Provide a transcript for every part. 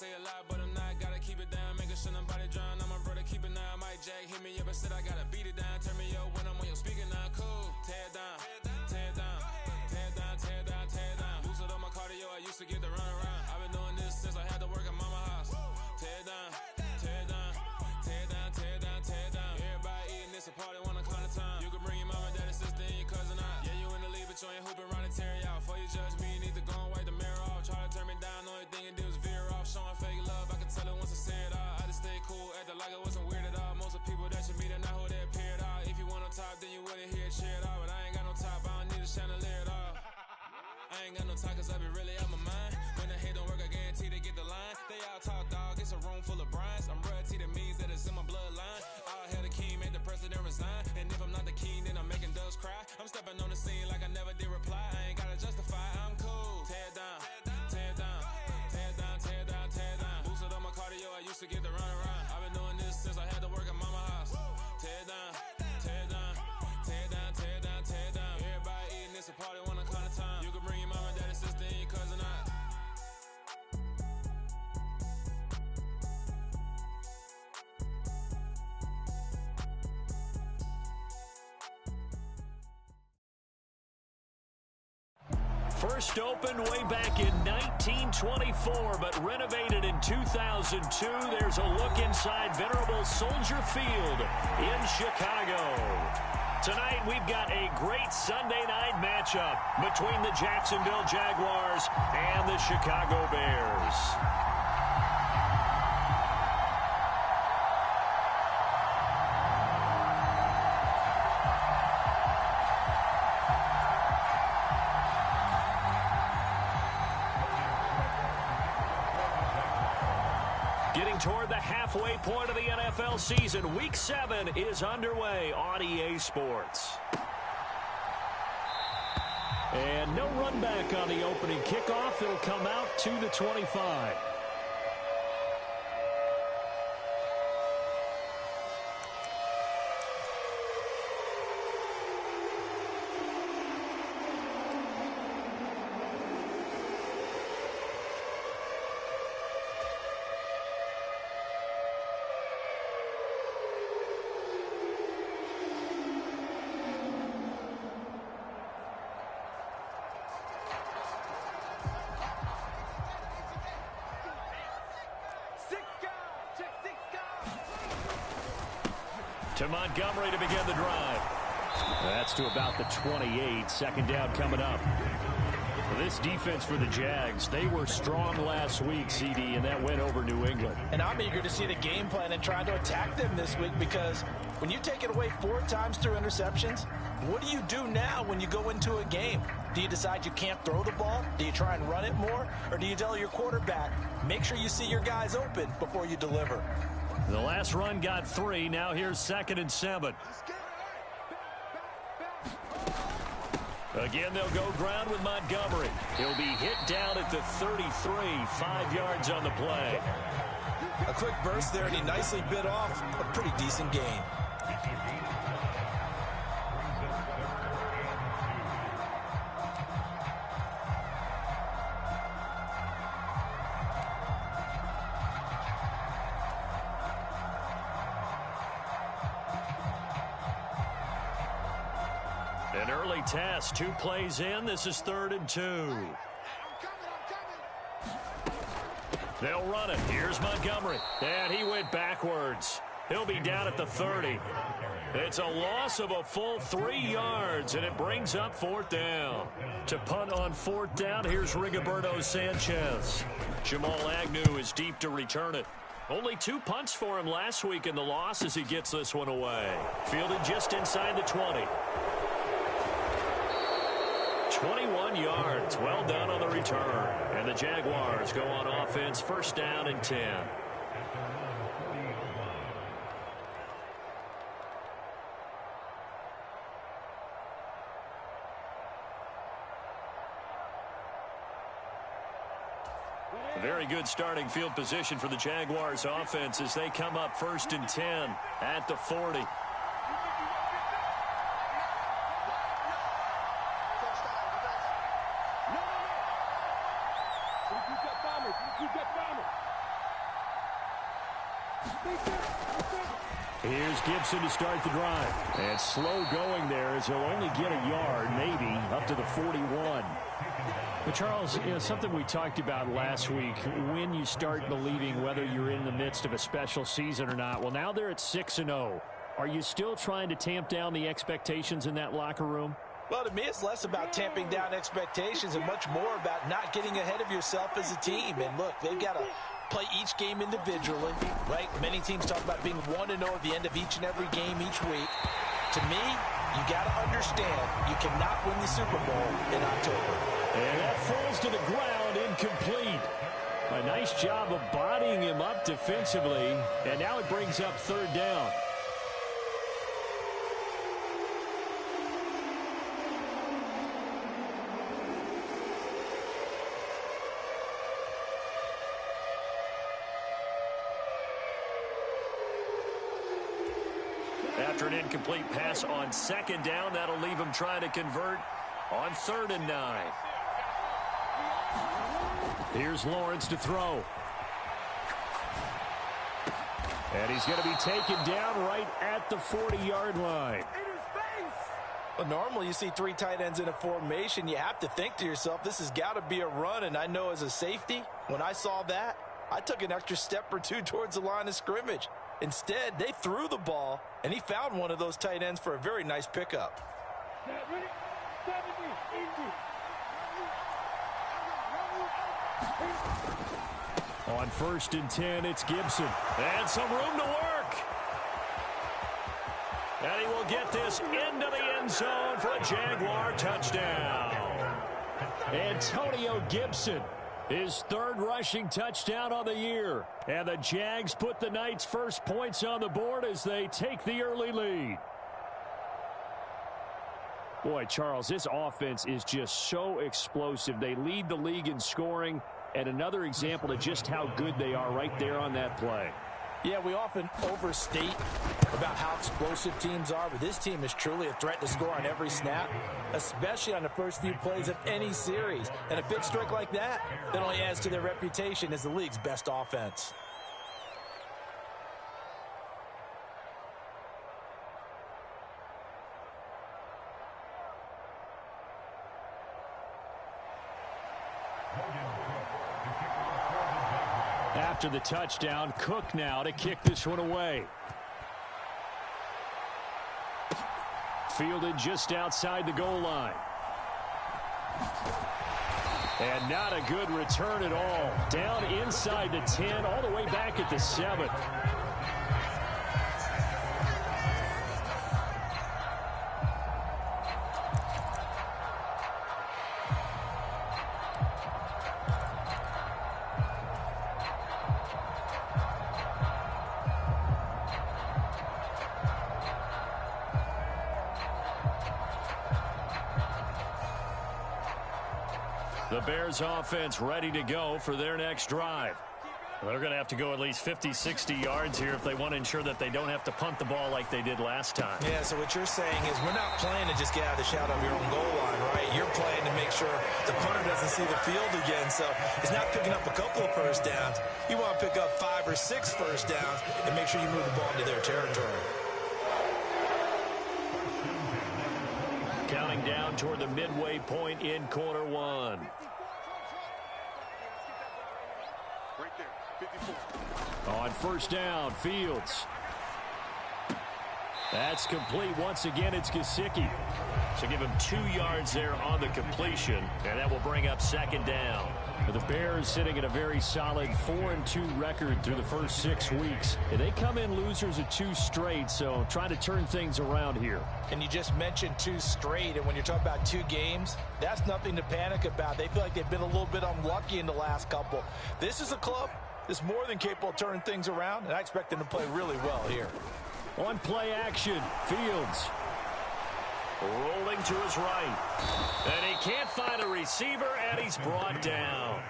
say a lot, but I'm not. Gotta keep it down, making sure nobody drown. I'm my brother, keep it now. Mike Jack hit me up and said I gotta beat it down. Turn me up when I'm on your speaker now. Cool, tear it down, tear it down, tear it down, tear it down, tear it down. Boosted up my cardio, I used to get the run around. I've been doing this since I had to work at mama house. Tear it down, tear it down, tear it down, tear it down, tear it down. Everybody eating this a party, wanna climb the time. You can bring your mama, daddy, sister, and your cousin out. Yeah, you in the league, but you ain't hooping around and tear out. Before you judge me, you need to go and wipe the mirror off. Try to turn me down, only thing you did was veer off. Showing fake love, I can tell it once I say it all. I just stay cool, acting like it wasn't weird at all. Most of the people that you meet are not who they appear at all. If you want on top, then you wouldn't hear it cheer at all. But I ain't got no top, I don't need a chandelier at all. I ain't got no talk, cause I be really out my mind. When the hate don't work, I guarantee they get the line. They all talk, dog, it's a room full of Bryans. I'm royalty, that means that it's in my bloodline. All hail the king, make the president resign. And if I'm not the king, then I'm making doves cry. I'm stepping on the scene like I never did reply. I ain't gotta justify, I'm cool. Tear it down, tear it down, tear it down, tear it down, tear it down. Boosted up my cardio, I used to get the run around. I've been doing this since I had to work at mama house. Tear it down, tear it down, tear it down, tear it down, tear it down. Everybody eating this a party, wanna climb the time. You can bring your mama, daddy, sister, and your cousin out. First opened way back in 1924, but renovated in 2002. There's a look inside venerable Soldier Field in Chicago. Tonight, we've got a great Sunday night matchup between the Jacksonville Jaguars and the Chicago Bears. Getting toward the halfway point of the NFL season, Week 7 is underway on EA Sports. And no run back on the opening kickoff. They'll come out to the 25. To Montgomery to begin the drive. That's to about the 28. Second down coming up. This defense for the Jags, they were strong last week, CD, and that went over New England. And I'm eager to see the game plan and try to attack them this week, because when you take it away 4 times through interceptions, what do you do now when you go into a game? Do you decide you can't throw the ball? Do you try and run it more? Or do you tell your quarterback, make sure you see your guys open before you deliver? The last run got 3. Now here's 2nd and 7. Again, they'll go ground with Montgomery. He'll be hit down at the 33, 5 yards on the play. A quick burst there, and he nicely bit off a pretty decent gain. An early test, 2 plays in. This is 3rd and 2. They'll run it. Here's Montgomery. And he went backwards. He'll be down at the 30. It's a loss of a full 3 yards, and it brings up 4th down. To punt on 4th down, here's Rigoberto Sanchez. Jamal Agnew is deep to return it. Only 2 punts for him last week in the loss as he gets this one away. Fielded just inside the 20. 21 yards. Well done on the return. And the Jaguars go on offense, 1st down and 10. Very good starting field position for the Jaguars offense as they come up 1st and 10 at the 40. Here's Gibson to start the drive. And slow going there as he'll only get a yard, maybe, up to the 41. But Charles, something we talked about last week, when you start believing whether you're in the midst of a special season or not. Well, now they're at 6-0. Are you still trying to tamp down the expectations in that locker room? Well, to me, it's less about tamping down expectations and much more about not getting ahead of yourself as a team. And look, they've got to play each game individually, right? Many teams talk about being 1-0 at the end of each and every game each week. To me, you got to understand you cannot win the Super Bowl in October. And that falls to the ground, incomplete. A nice job of bodying him up defensively, and now it brings up third down. After an incomplete pass on second down, that'll leave him trying to convert on 3rd and 9. Here's Lawrence to throw. And he's going to be taken down right at the 40-yard line. Well, normally you see 3 tight ends in a formation. You have to think to yourself, this has got to be a run. And I know as a safety, when I saw that, I took an extra step or two towards the line of scrimmage. Instead, they threw the ball, and he found one of those tight ends for a very nice pickup. On 1st and 10, it's Gibson. And some room to work. And he will get this into the end zone for a Jaguar touchdown. Antonio Gibson, his 3rd rushing touchdown on the year. And the Jags put the Knights' first points on the board as they take the early lead. Boy, Charles, this offense is just so explosive. They lead the league in scoring, and another example of just how good they are right there on that play. Yeah, we often overstate about how explosive teams are, but this team is truly a threat to score on every snap, especially on the first few plays of any series. And a big streak like that only adds to their reputation as the league's best offense. After the touchdown, Cook now to kick this one away. Fielded just outside the goal line. And not a good return at all. Down inside the 10, all the way back at the 7. The Bears offense ready to go for their next drive. Well, they're going to have to go at least 50, 60 yards here if they want to ensure that they don't have to punt the ball like they did last time. Yeah, so what you're saying is we're not playing to just get out of the shadow of your own goal line, right? You're playing to make sure the punter doesn't see the field again. So it's not picking up a couple of first downs. You want to pick up 5 or 6 first downs and make sure you move the ball into their territory. Counting down toward the midway point in quarter 1. On first down, Fields. That's complete. Once again, it's Gesicki. So give him 2 yards there on the completion, and that will bring up second down. The Bears sitting at a very solid 4-2 record through the first 6 weeks. They come in losers of 2 straight, so trying to turn things around here. And you just mentioned 2 straight, and when you're talking about 2 games, that's nothing to panic about. They feel like they've been a little bit unlucky in the last couple. This is a club that's more than capable of turning things around, and I expect them to play really well here. On play action, Fields. Rolling to his right. And he can't find a receiver, and he's brought down.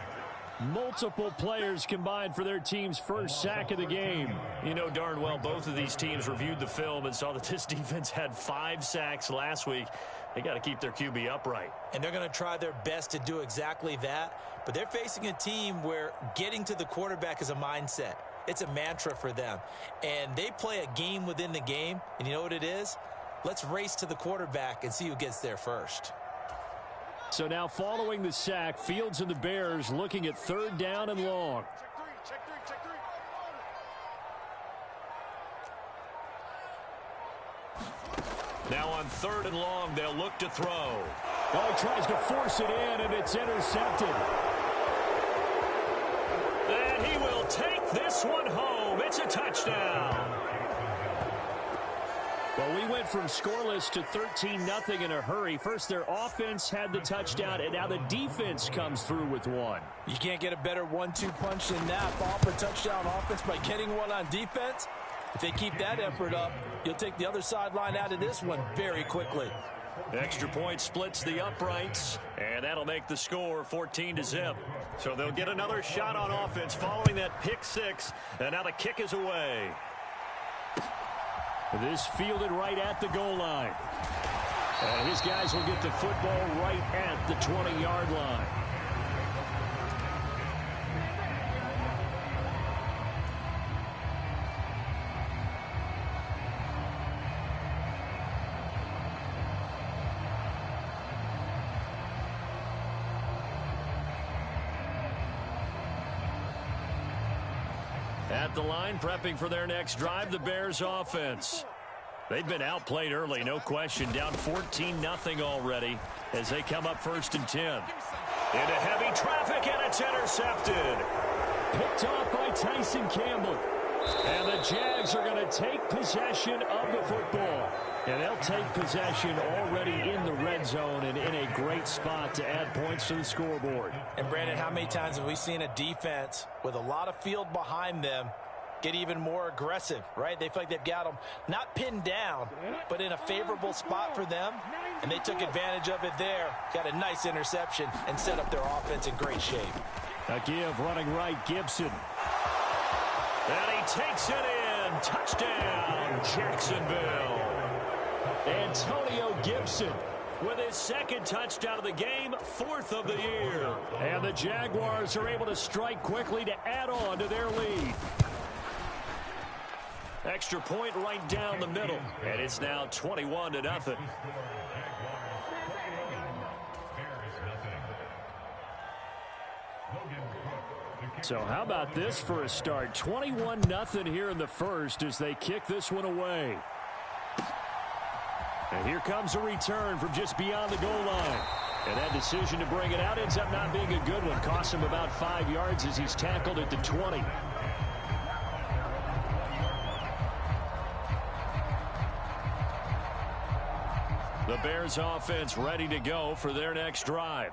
Multiple players combined for their team's first sack of the game. You know darn well both of these teams reviewed the film and saw that this defense had 5 sacks last week. They got to keep their QB upright. And they're going to try their best to do exactly that. But they're facing a team where getting to the quarterback is a mindset. It's a mantra for them. And they play a game within the game. And you know what it is? Let's race to the quarterback and see who gets there first. So now following the sack, Fields and the Bears looking at 3rd down and long. Now on 3rd and long, they'll look to throw. Oh, he tries to force it in, and it's intercepted. And he will take this one home. It's a touchdown. Well, we went from scoreless to 13-0 in a hurry. First, their offense had the touchdown, and now the defense comes through with one. You can't get a better 1-2 punch than that. Ball for touchdown offense by getting one on defense. If they keep that effort up, you'll take the other sideline out of this one very quickly. Extra point splits the uprights, and that'll make the score 14-0. So they'll get another shot on offense following that pick six, and now the kick is away. This fielded right at the goal line. And his guys will get the football right at the 20-yard line. At the line, prepping for their next drive, the Bears offense. They've been outplayed early, no question. Down 14-0 already as they come up 1st and 10. Into heavy traffic, and it's intercepted. Picked off by Tyson Campbell. And the Jags are going to take possession of the football. And they'll take possession already in the red zone and in a great spot to add points to the scoreboard. And, Brandon, how many times have we seen a defense with a lot of field behind them get even more aggressive, right? They feel like they've got them not pinned down, but in a favorable spot for them, and they took advantage of it there. Got a nice interception and set up their offense in great shape. A give running right, Gibson. And he takes it in. Touchdown, Jacksonville. Antonio Gibson with his 2nd touchdown of the game, 4th of the year. And the Jaguars are able to strike quickly to add on to their lead. Extra point right down the middle, and it's now 21-0. So how about this for a start? 21-0 here in the first as they kick this one away. And here comes a return from just beyond the goal line. And that decision to bring it out ends up not being a good one. Costs him about 5 yards as he's tackled at the 20. The Bears offense ready to go for their next drive.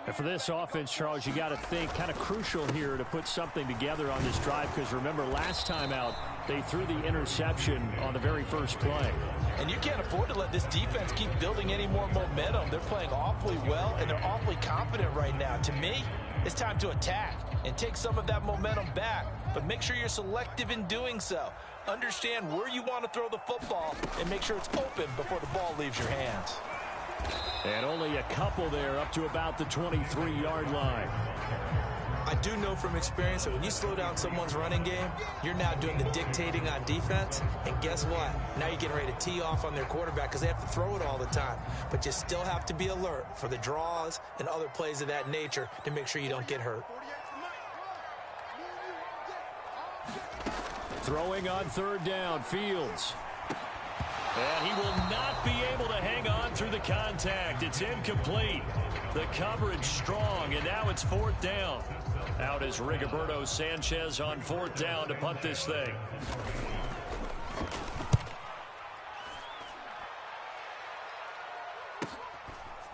And for this offense, Charles, you got to think kind of crucial here to put something together on this drive, because remember last time out they threw the interception on the very first play. And you can't afford to let this defense keep building any more momentum. They're playing awfully well, and they're awfully confident right now. To me, it's time to attack and take some of that momentum back, but make sure you're selective in doing so. Understand where you want to throw the football and make sure it's open before the ball leaves your hands. And only a couple there up to about the 23-yard line. I do know from experience that when you slow down someone's running game, you're now doing the dictating on defense. And guess what? Now you're getting ready to tee off on their quarterback because they have to throw it all the time. But you still have to be alert for the draws and other plays of that nature to make sure you don't get hurt. Throwing on 3rd down, Fields. And he will not be able to hang on through the contact. It's incomplete. The coverage strong, and now it's 4th down. Out is Rigoberto Sanchez on 4th down to punt this thing.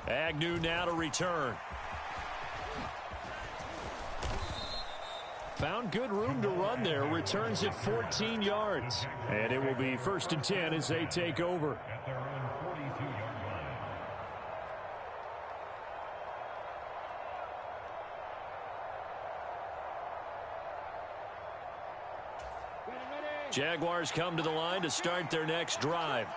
Agnew now to return. Found good room to run there. Returns at 14 yards. And it will be 1st and 10 as they take over. Jaguars come to the line to start their next drive.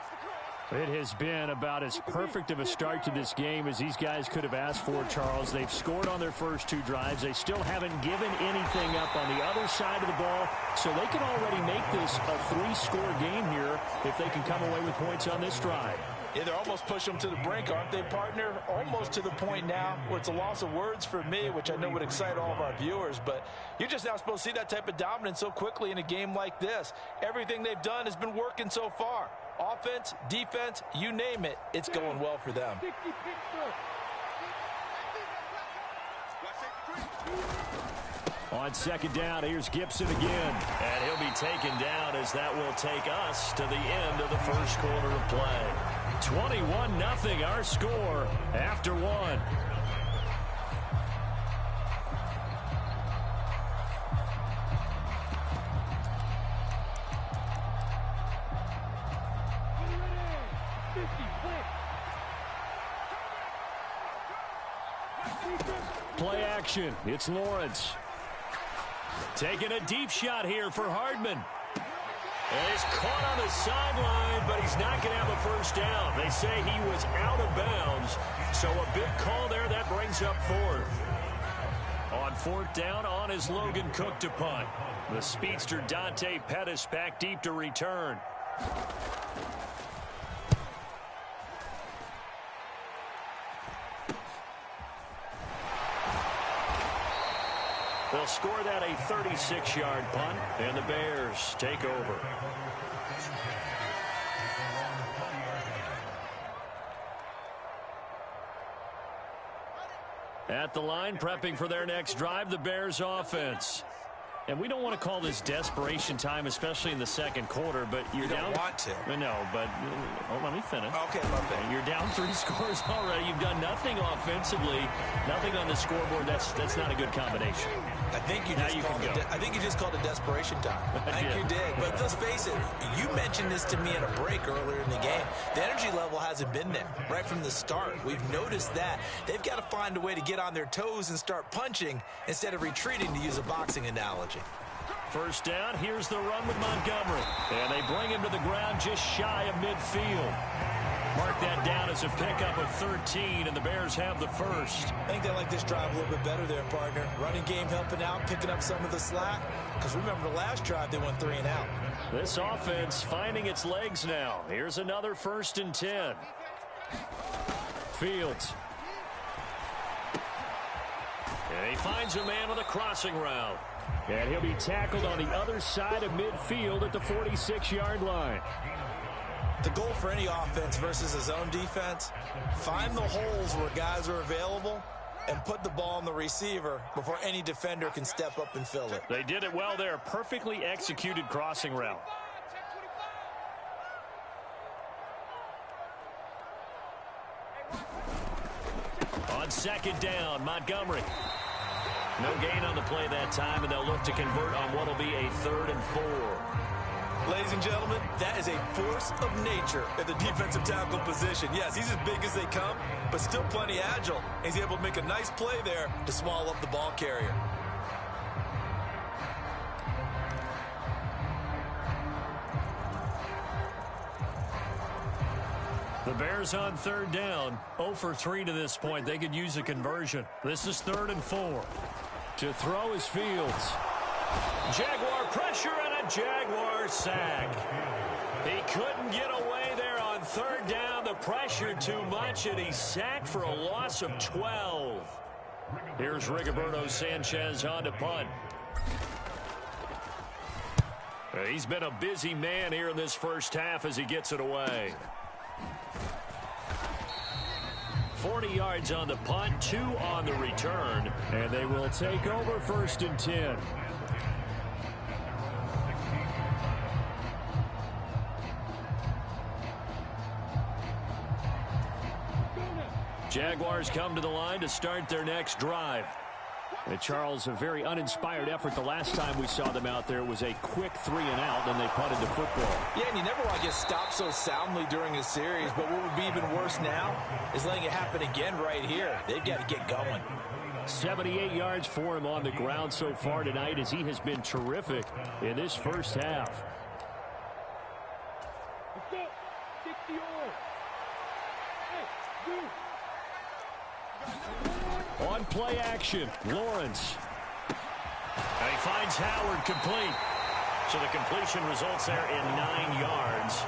It has been about as perfect of a start to this game as these guys could have asked for, Charles. They've scored on their first 2 drives. They still haven't given anything up on the other side of the ball, so they can already make this a 3-score game here if they can come away with points on this drive. Yeah, they're almost pushing them to the brink, aren't they, partner? Almost to the point now where it's a loss of words for me, which I know would excite all of our viewers, but you're just not supposed to see that type of dominance so quickly in a game like this. Everything they've done has been working so far. Offense, defense, you name it, it's going well for them. On second down, here's Gibson again. And he'll be taken down as that will take us to the end of the first quarter of play. 21-0 our score after 1. Play action. It's Lawrence. Taking a deep shot here for Hardman. And he's caught on the sideline, but he's not going to have a first down. They say he was out of bounds. So a big call there. That brings up 4th. On 4th down, on is Logan Cook to punt. The speedster Dante Pettis back deep to return. They'll score that a 36-yard punt, and the Bears take over. At the line, prepping for their next drive, the Bears offense. And we don't want to call this desperation time, especially in the second quarter, but you're down. You don't want to. No, but let me finish. Okay, my bad. You're down 3 scores already. You've done nothing offensively, nothing on the scoreboard. That's not a good combination. I think you just called it desperation time. I think you did. But let's face it, you mentioned this to me in a break earlier in the game. The energy level hasn't been there right from the start. We've noticed that. They've got to find a way to get on their toes and start punching instead of retreating, to use a boxing analogy. First down, here's the run with Montgomery. And they bring him to the ground just shy of midfield. Mark that down as a pickup of 13, and the Bears have the first. I think they like this drive a little bit better there, partner. Running game helping out, picking up some of the slack. Because remember, the last drive, they went 3 and out. This offense finding its legs now. Here's another 1st and 10. Fields. And he finds a man with a crossing route. And he'll be tackled on the other side of midfield at the 46-yard line. The goal for any offense versus a zone defense, find the holes where guys are available and put the ball on the receiver before any defender can step up and fill it. They did it well there. Perfectly executed crossing route. On second down, Montgomery. No gain on the play that time, and they'll look to convert on what will be a 3rd and 4. Ladies and gentlemen, that is a force of nature at the defensive tackle position. Yes, he's as big as they come, but still plenty agile. He's able to make a nice play there to swallow up the ball carrier. The Bears on 3rd down, 0 for 3 to this point. They could use a conversion. This is 3rd and 4. To throw is Fields. Jaguar pressure and a Jaguar sack. He couldn't get away there on 3rd down. The pressure too much, and he's sacked for a loss of 12. Here's Rigoberto Sanchez on to punt. He's been a busy man here in this first half as he gets it away. 40 yards on the punt, 2 on the return, and they will take over 1st and 10. Jaguars come to the line to start their next drive. And Charles, a very uninspired effort. The last time we saw them out there was a quick 3 and out, then they punted the football. Yeah, and you never want to get stopped so soundly during a series, but what would be even worse now is letting it happen again right here. They've got to get going. 78 yards for him on the ground so far tonight, as he has been terrific in this first half. On play action, Lawrence. And he finds Howard complete. So the completion results there in 9 yards.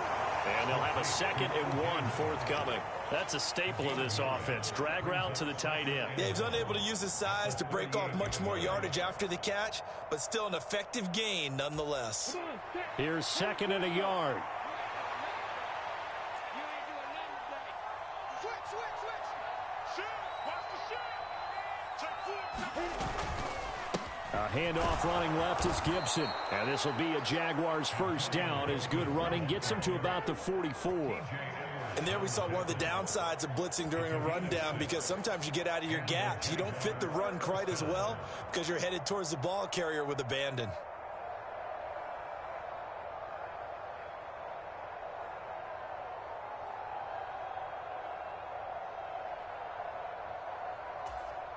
And they'll have a 2nd and 1 forthcoming. That's a staple of this offense. Drag route to the tight end. Yeah, he's unable to use his size to break off much more yardage after the catch, but still an effective gain nonetheless. Here's 2nd and a yard. A handoff running left is Gibson. And this will be a Jaguars first down as good running gets him to about the 44. And there we saw one of the downsides of blitzing during a rundown, because sometimes you get out of your gaps. You don't fit the run quite as well because you're headed towards the ball carrier with abandon.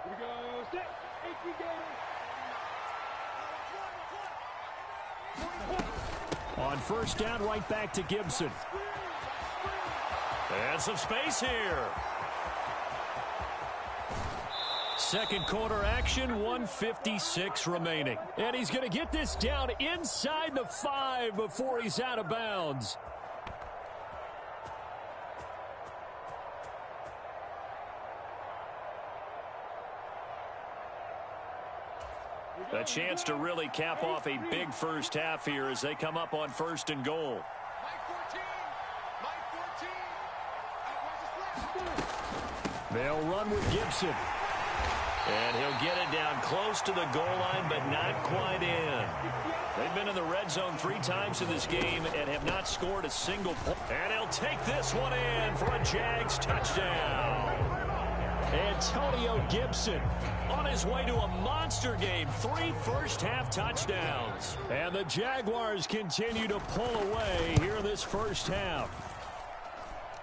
Here we go. Set. On first down, right back to Gibson. And some space here. Second quarter action, 1:56 remaining. And he's going to get this down inside the 5 before he's out of bounds. A chance to really cap off a big first half here as they come up on 1st and goal. They'll run with Gibson. And he'll get it down close to the goal line, but not quite in. They've been in the red zone 3 times in this game and have not scored a single point. And he'll take this one in for a Jags touchdown. Antonio Gibson on his way to a monster game. 3 first-half touchdowns. And the Jaguars continue to pull away here in this first half.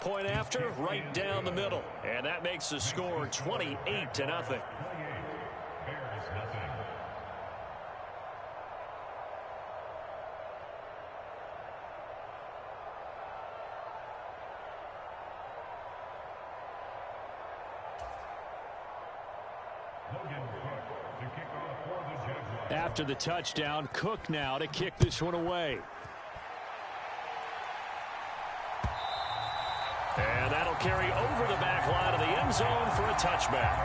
Point after, right down the middle. And that makes the score 28-0. After the touchdown, Cook now to kick this one away. And that'll carry over the back line of the end zone for a touchback.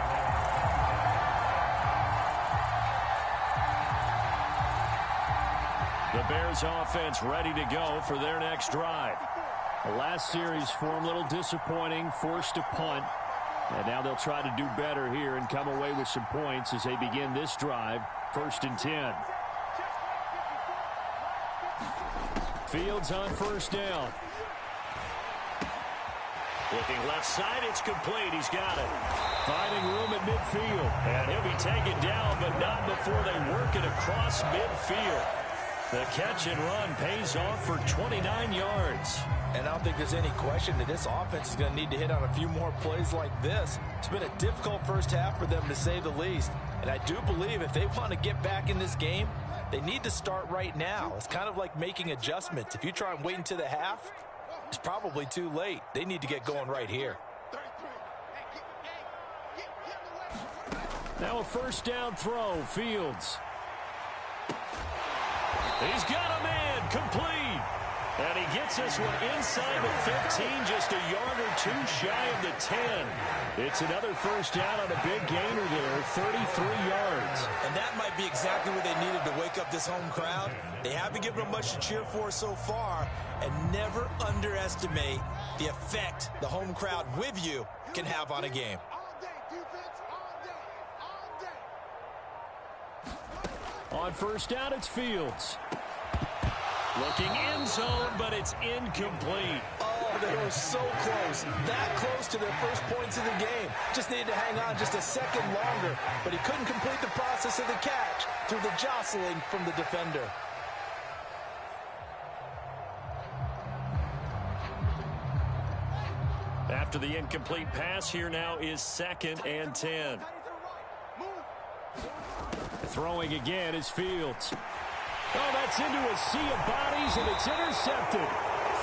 The Bears offense ready to go for their next drive. The last series for them, a little disappointing, forced to punt. And now they'll try to do better here and come away with some points as they begin this drive. 1st and 10. Fields on first down. Looking left side, it's complete. He's got it. Finding room at midfield. And he'll be taken down, but not before they work it across midfield. The catch and run pays off for 29 yards. And I don't think there's any question that this offense is going to need to hit on a few more plays like this. It's been a difficult first half for them, to say the least. And I do believe if they want to get back in this game, they need to start right now. It's kind of like making adjustments. If you try and wait until the half, it's probably too late. They need to get going right here. Now a first down throw, Fields. He's got a man complete. And he gets this one inside the 15, just a yard or 2 shy of the 10. It's another first down on a big gainer there, 33 yards. And that might be exactly what they needed to wake up this home crowd. They haven't given them much to cheer for so far, and never underestimate the effect the home crowd with you can have on a game. On first down, it's Fields. Looking end zone, but it's incomplete. Oh, they were so close. That close to their first points of the game. Just needed to hang on just a second longer, but he couldn't complete the process of the catch through the jostling from the defender. After the incomplete pass, here now is 2nd and 10. Throwing again is Fields. Oh, that's into a sea of bodies, and it's intercepted.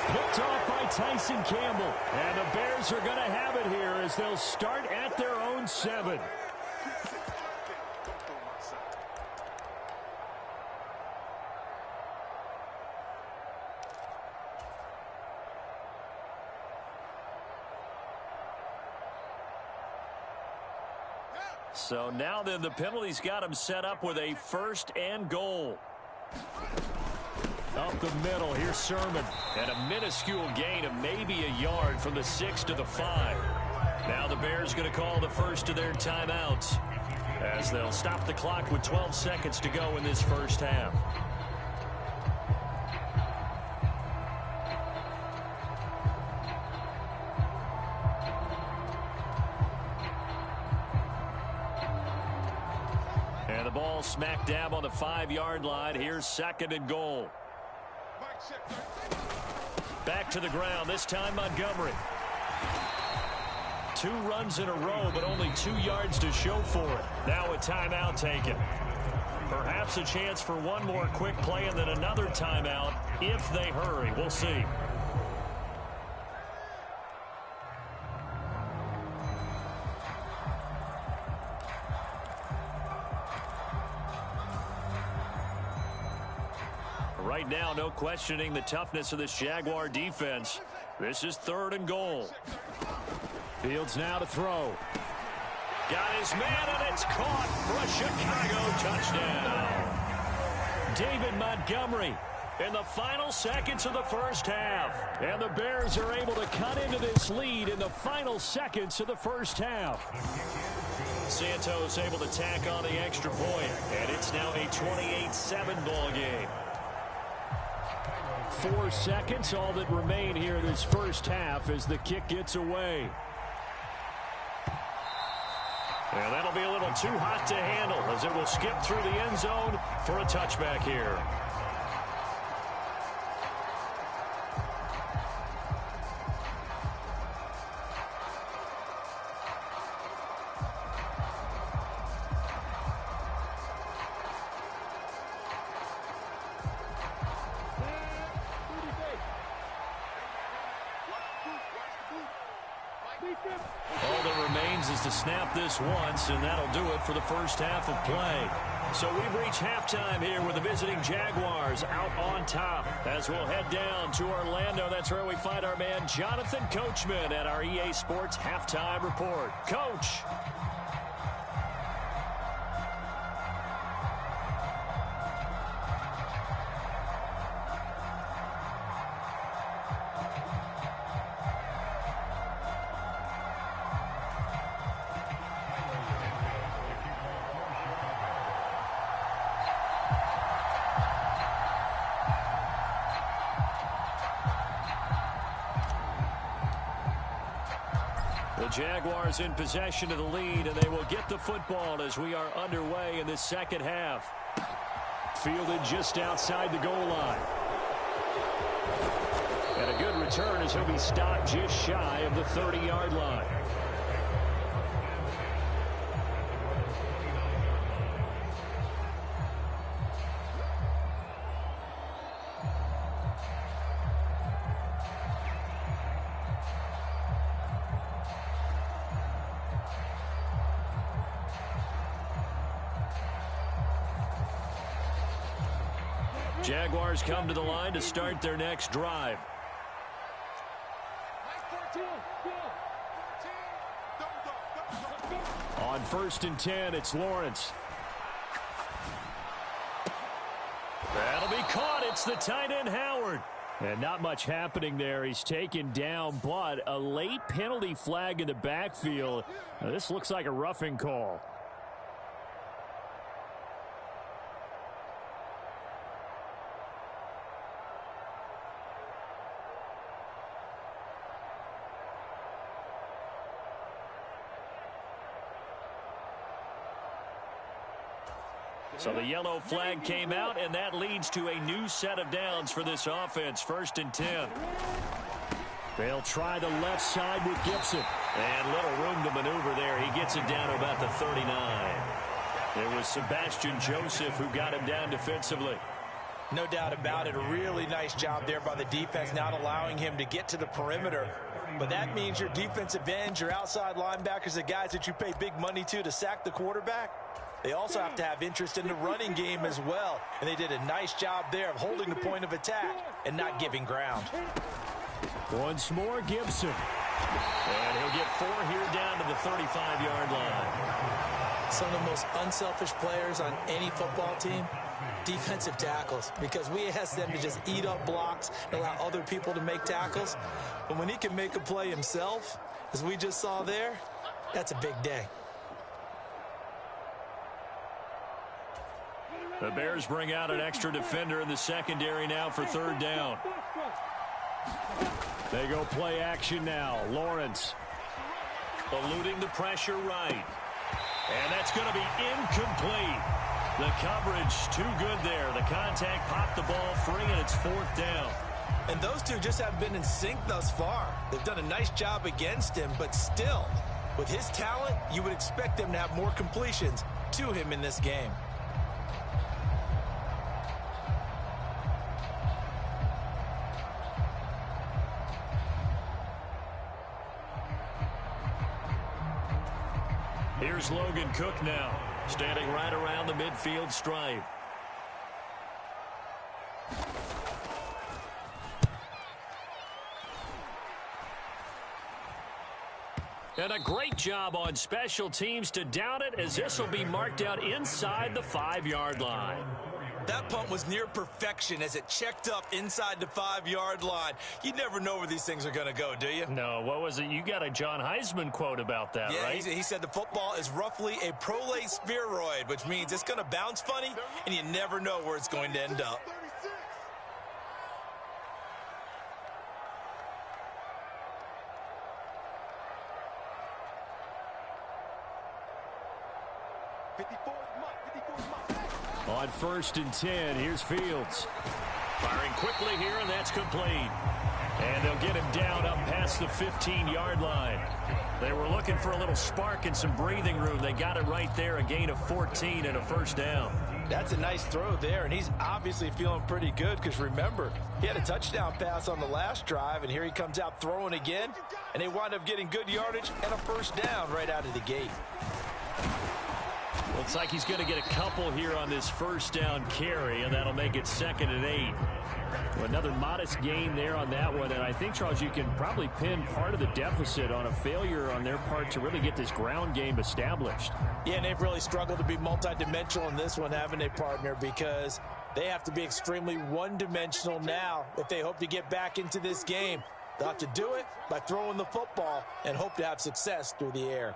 Picked off by Tyson Campbell. And the Bears are going to have it here as they'll start at their own 7. So now then the penalty's got him set up with a 1st and goal. Up the middle, here's Sermon. And a minuscule gain of maybe a yard from the 6 to the 5. Now the Bears going to call the first of their timeouts as they'll stop the clock with 12 seconds to go in this first half. And the ball smack dab on the 5-yard line. Here's 2nd and goal. Back to the ground, this time Montgomery. 2 runs in a row, but only 2 yards to show for it. Now a timeout taken. Perhaps a chance for one more quick play and then another timeout if they hurry. We'll see. Right now, no questioning the toughness of this Jaguar defense. This is 3rd and goal. Fields now to throw. Got his man, and it's caught for a Chicago touchdown. David Montgomery In the final seconds of the first half. And the Bears are able to cut into this lead in the final seconds of the first half. Santos able to tack on the extra point, and it's now a 28-7 ball game. 4 seconds, all that remain here in this first half as the kick gets away. And that'll be a little too hot to handle as it will skip through the end zone for a touchback here. All that remains is to snap this once, and that'll do it for the first half of play. So we've reached halftime here with the visiting Jaguars out on top. As we'll head down to Orlando, that's where we find our man Jonathan Coachman at our EA Sports Halftime Report. Coach. The Jaguars in possession of the lead, and they will get the football as we are underway in this second half. Fielded just outside the goal line. And a good return as he'll be stopped just shy of the 30-yard line. Jaguars come to the line to start their next drive. On 1st and 10, it's Lawrence. That'll be caught. It's the tight end, Howard. And not much happening there. He's taken down, but a late penalty flag in the backfield. Now, this looks like a roughing call. So the yellow flag came out, and that leads to a new set of downs for this offense. 1st and 10. They'll try the left side with Gibson. And little room to maneuver there. He gets it down to about the 39. It was Sebastian Joseph who got him down defensively. No doubt about it. A really nice job there by the defense, not allowing him to get to the perimeter. But that means your defensive ends, your outside linebackers, the guys that you pay big money to sack the quarterback, they also have to have interest in the running game as well. And they did a nice job there of holding the point of attack and not giving ground. Once more, Gibson. And he'll get 4 here down to the 35-yard line. Some of the most unselfish players on any football team, defensive tackles, because we ask them to just eat up blocks and allow other people to make tackles. But when he can make a play himself, as we just saw there, that's a big day. The Bears bring out an extra defender in the secondary now for 3rd down. They go play action now. Lawrence. Eluding the pressure right. And that's going to be incomplete. The coverage too good there. The contact popped the ball free, and it's 4th down. And those two just haven't been in sync thus far. They've done a nice job against him, but still, with his talent, you would expect them to have more completions to him in this game. Here's Logan Cook now, standing right around the midfield stripe. And a great job on special teams to down it, as this will be marked out inside the 5-yard line. That punt was near perfection as it checked up inside the 5-yard line. You never know where these things are going to go, do you? No, what was it? You got a John Heisman quote about that, yeah, right? He said the football is roughly a prolate spheroid, which means it's going to bounce funny, and you never know where it's going to end up. On 1st and 10, here's Fields. Firing quickly here, and that's complete. And they'll get him down up past the 15-yard line. They were looking for a little spark and some breathing room. They got it right there, a gain of 14 and a 1st down. That's a nice throw there, and he's obviously feeling pretty good because, remember, he had a touchdown pass on the last drive, and here he comes out throwing again, and they wind up getting good yardage and a 1st down right out of the gate. Looks like he's going to get a couple here on this 1st down carry, and that'll make it 2nd and 8. Well, another modest gain there on that one, and I think, Charles, you can probably pin part of the deficit on a failure on their part to really get this ground game established. Yeah, and they've really struggled to be multidimensional in this one, haven't they, partner, because they have to be extremely one-dimensional now if they hope to get back into this game. They'll have to do it by throwing the football and hope to have success through the air.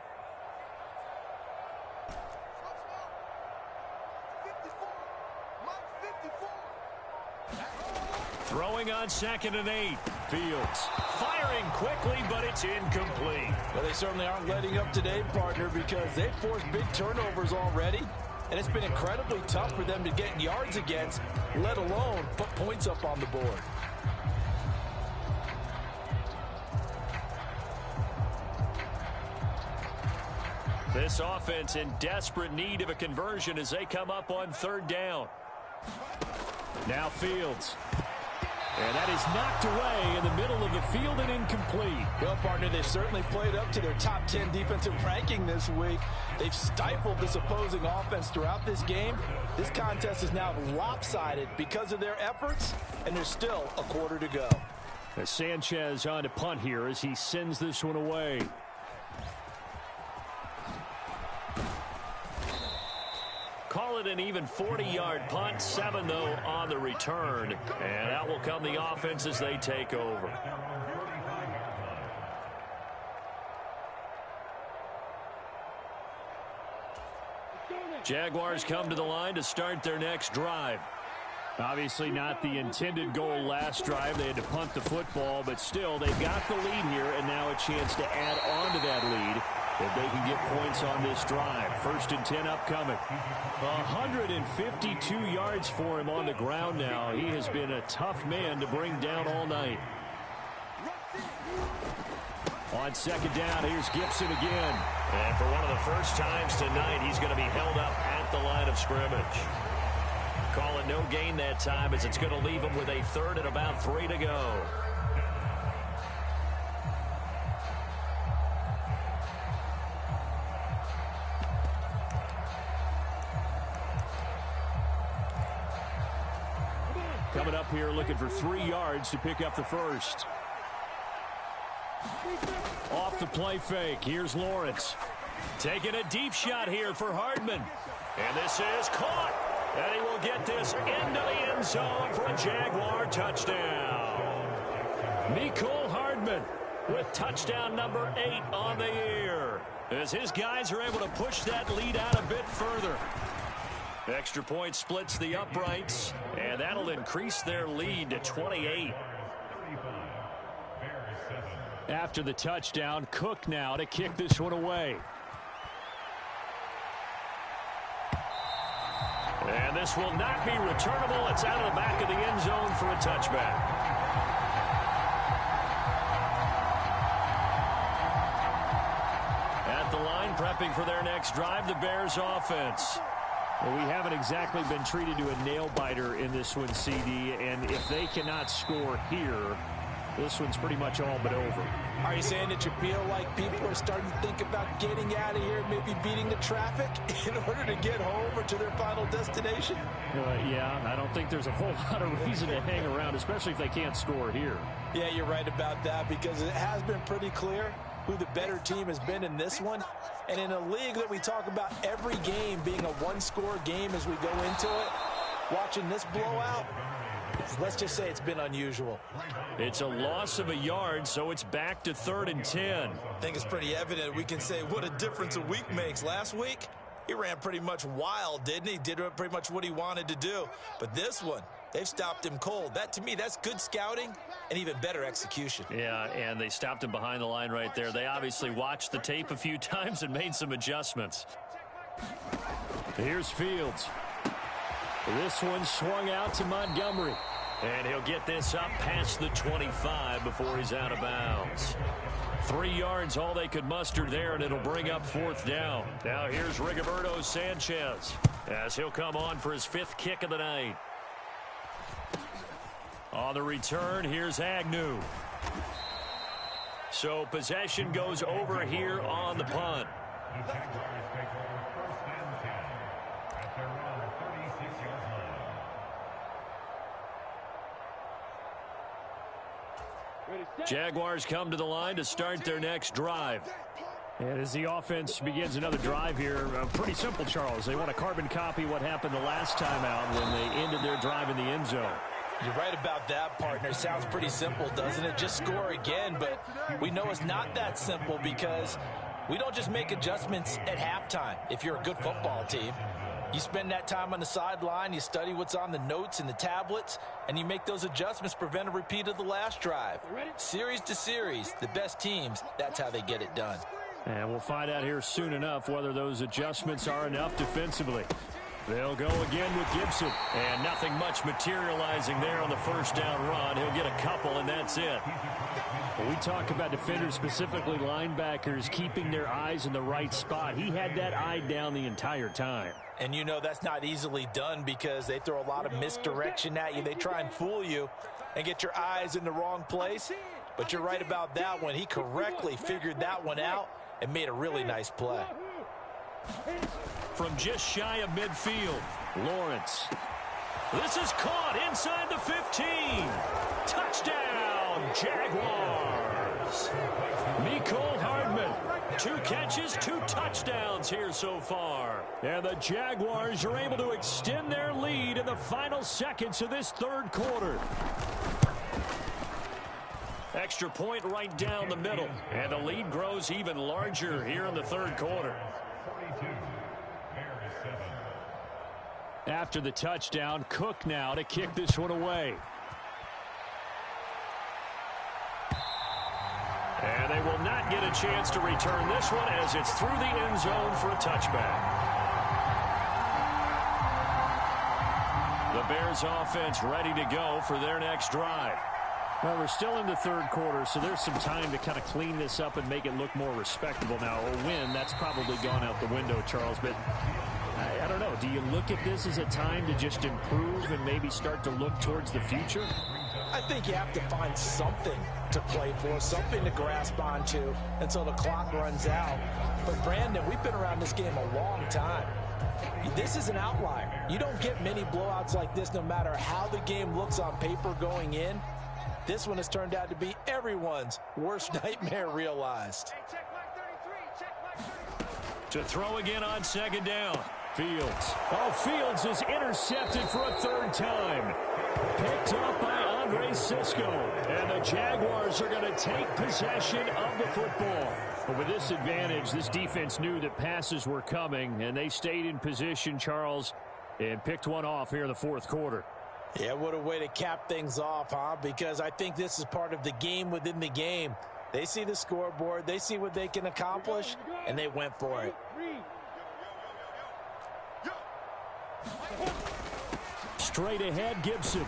Throwing on 2nd and 8. Fields firing quickly, but it's incomplete. Well, they certainly aren't letting up today, partner, because they've forced big turnovers already, and it's been incredibly tough for them to get yards against, let alone put points up on the board. This offense in desperate need of a conversion as they come up on 3rd down. Now Fields. And that is knocked away in the middle of the field and incomplete. Well, partner, they've certainly played up to their top 10 defensive ranking this week. They've stifled this opposing offense throughout this game. This contest is now lopsided because of their efforts, and there's still a quarter to go. As Sanchez on to punt here as he sends this one away. Call it an even 40-yard punt, 7 though on the return. And out will come the offense as they take over. Jaguars come to the line to start their next drive. Obviously not the intended goal last drive. They had to punt the football, but still they've got the lead here, and now a chance to add on to that lead if they can get points on this drive. 1st and 10 upcoming. 152 yards for him on the ground now. He has been a tough man to bring down all night. On 2nd down, here's Gibson again. And for one of the first times tonight, he's going to be held up at the line of scrimmage. call it no gain that time as it's going to leave them with a third and about 3 to go. Coming up here looking for 3 yards to pick up the first. Off the play fake. Here's Lawrence. Taking a deep shot here for Hardman. And this is caught. And he will get this into the end zone for a Jaguar touchdown. Mecole Hardman with touchdown number 8 on the year, as his guys are able to push that lead out a bit further. Extra point splits the uprights, and that'll increase their lead to 28. After the touchdown, Cook now to kick this one away. And this will not be returnable. It's out of the back of the end zone for a touchback. At the line, prepping for their next drive, the Bears offense. Well, we haven't exactly been treated to a nail-biter in this one, CD, and if they cannot score here, this one's pretty much all but over. Are you saying that you feel like people are starting to think about getting out of here, maybe beating the traffic in order to get home or to their final destination? Yeah, I don't think there's a whole lot of reason to hang around, especially if they can't score here. Yeah, you're right about that, because it has been pretty clear who the better team has been in this one. And in a league that we talk about every game being a one-score game as we go into it, watching this blowout, let's just say it's been unusual. It's a loss of a yard, so it's back to 3rd and 10. I think it's pretty evident we can say what a difference a week makes. Last week, he ran pretty much wild, didn't he? Did pretty much what he wanted to do. But this one, they've stopped him cold. That, to me, that's good scouting and even better execution. Yeah, and they stopped him behind the line right there. They obviously watched the tape a few times and made some adjustments. Here's Fields. This one swung out to Montgomery. And he'll get this up past the 25 before he's out of bounds. 3 yards, all they could muster there, and it'll bring up 4th down. Now here's Rigoberto Sanchez as he'll come on for his 5th kick of the night. On the return, here's Agnew. So possession goes over here on the punt. Jaguars come to the line to start their next drive. And as the offense begins another drive here, pretty simple, Charles. They want to carbon copy what happened the last time out when they ended their drive in the end zone. You're right about that, partner. Sounds pretty simple, doesn't it? Just score again, but we know it's not that simple because we don't just make adjustments at halftime. If you're a good football team, you spend that time on the sideline, you study what's on the notes and the tablets, and you make those adjustments, prevent a repeat of the last drive. Series to series, the best teams, that's how they get it done. And we'll find out here soon enough whether those adjustments are enough defensively. They'll go again with Gibson. And nothing much materializing there on the first down run. He'll get a couple, and that's it. When we talk about defenders, specifically linebackers, keeping their eyes in the right spot, he had that eye down the entire time. And you know that's not easily done because they throw a lot of misdirection at you. They try and fool you and get your eyes in the wrong place. But you're right about that one. He correctly figured that one out and made a really nice play. From just shy of midfield, Lawrence. This is caught inside the 15. Touchdown, Jaguars. Mecole Hardman. 2 catches, 2 touchdowns here so far. And the Jaguars are able to extend their lead in the final seconds of this third quarter. Extra point right down the middle. And the lead grows even larger here in the third quarter. After the touchdown, Cook now to kick this one away. And they will not get a chance to return this one as it's through the end zone for a touchback. The Bears offense ready to go for their next drive. Well, we're still in the third quarter, so there's some time to kind of clean this up and make it look more respectable. Now, a win, that's probably gone out the window, Charles, but I don't know. Do you look at this as a time to just improve and maybe start to look towards the future? I think you have to find something to play for, something to grasp onto until the clock runs out. But, Brandon, we've been around this game a long time. This is an outlier. You don't get many blowouts like this no matter how the game looks on paper going in. This one has turned out to be everyone's worst nightmare realized. To throw again on second down. Fields. Oh, Fields is intercepted for a third time. Picked up by Andre Cisco. And the Jaguars are going to take possession of the football. But with this advantage, this defense knew that passes were coming, and they stayed in position, Charles, and picked one off here in the fourth quarter. Yeah, what a way to cap things off, huh? Because I think this is part of the game within the game. They see the scoreboard, they see what they can accomplish, and they went for it. Straight ahead, Gibson.